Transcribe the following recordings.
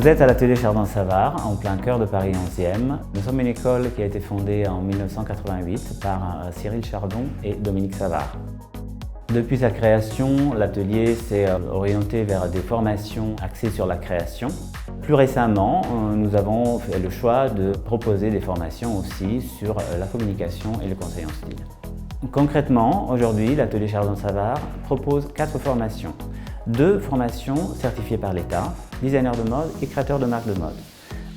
Vous êtes à l'atelier Chardon-Savart, en plein cœur de Paris 11e. Nous sommes une école qui a été fondée en 1988 par Cyril Chardon et Dominique Savart. Depuis sa création, l'atelier s'est orienté vers des formations axées sur la création. Plus récemment, nous avons fait le choix de proposer des formations aussi sur la communication et le conseil en style. Concrètement, aujourd'hui, l'atelier Chardon-Savart propose 4 formations. 2 formations certifiées par l'État, designer de mode et créateur de marque de mode.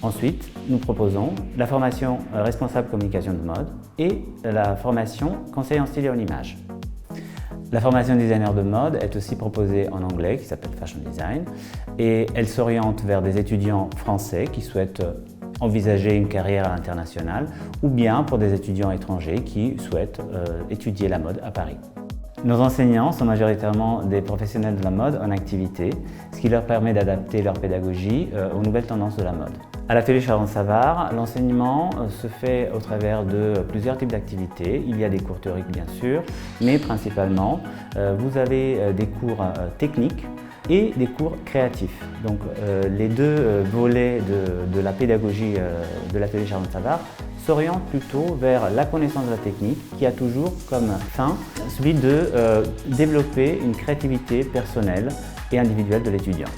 Ensuite, nous proposons la formation responsable communication de mode et la formation conseil en style et en image. La formation designer de mode est aussi proposée en anglais, qui s'appelle Fashion Design, et elle s'oriente vers des étudiants français qui souhaitent envisager une carrière à l'international ou bien pour des étudiants étrangers qui souhaitent étudier la mode à Paris. Nos enseignants sont majoritairement des professionnels de la mode en activité, ce qui leur permet d'adapter leur pédagogie aux nouvelles tendances de la mode. À l'atelier Chardon-Savart, l'enseignement se fait au travers de plusieurs types d'activités. Il y a des cours théoriques bien sûr, mais principalement vous avez des cours techniques et des cours créatifs. Donc les 2 volets de la pédagogie de l'atelier Chardon-Savart s'orientent plutôt vers la connaissance de la technique qui a toujours comme fin celui de développer une créativité personnelle et individuelle de l'étudiant.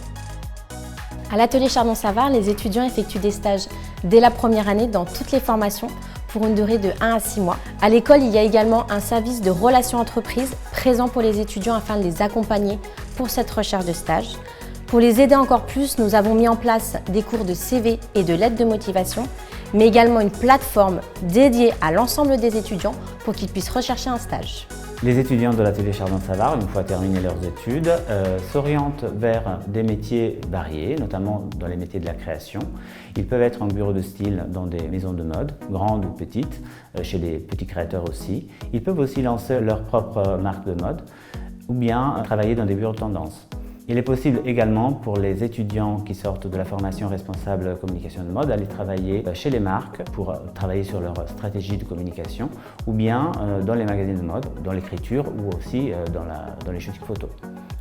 À l'atelier Chardon-Savart, les étudiants effectuent des stages dès la première année dans toutes les formations pour une durée de 1 à 6 mois. À l'école, il y a également un service de relations entreprises présent pour les étudiants afin de les accompagner pour cette recherche de stage. Pour les aider encore plus, nous avons mis en place des cours de CV et de lettres de motivation, mais également une plateforme dédiée à l'ensemble des étudiants pour qu'ils puissent rechercher un stage. Les étudiants de l'atelier Chardon-Savart, une fois terminées leurs études, s'orientent vers des métiers variés, notamment dans les métiers de la création. Ils peuvent être en bureau de style dans des maisons de mode, grandes ou petites, chez des petits créateurs aussi. Ils peuvent aussi lancer leur propre marque de mode ou bien travailler dans des bureaux de tendance. Il est possible également pour les étudiants qui sortent de la formation responsable communication de mode d'aller travailler chez les marques pour travailler sur leur stratégie de communication ou bien dans les magazines de mode, dans l'écriture ou aussi dans les shootings photos.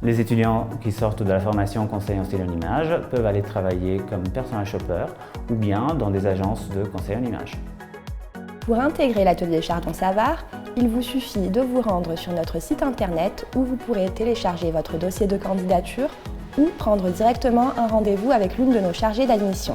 Les étudiants qui sortent de la formation conseil en style et en image peuvent aller travailler comme personal shopper ou bien dans des agences de conseil en image. Pour intégrer l'atelier Chardon-Savart, il vous suffit de vous rendre sur notre site internet où vous pourrez télécharger votre dossier de candidature ou prendre directement un rendez-vous avec l'une de nos chargées d'admission.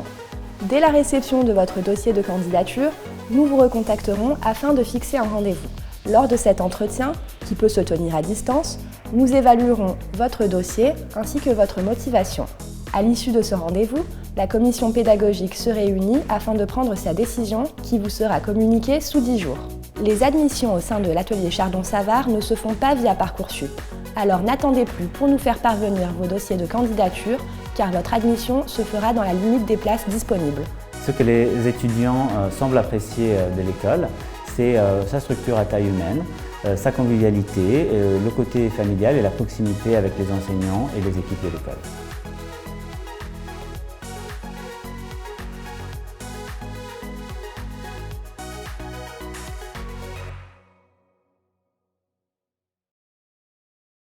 Dès la réception de votre dossier de candidature, nous vous recontacterons afin de fixer un rendez-vous. Lors de cet entretien, qui peut se tenir à distance, nous évaluerons votre dossier ainsi que votre motivation. À l'issue de ce rendez-vous, la commission pédagogique se réunit afin de prendre sa décision qui vous sera communiquée sous 10 jours. Les admissions au sein de l'atelier Chardon-Savart ne se font pas via Parcoursup. Alors n'attendez plus pour nous faire parvenir vos dossiers de candidature car votre admission se fera dans la limite des places disponibles. Ce que les étudiants semblent apprécier de l'école, c'est sa structure à taille humaine, sa convivialité, le côté familial et la proximité avec les enseignants et les équipes de l'école.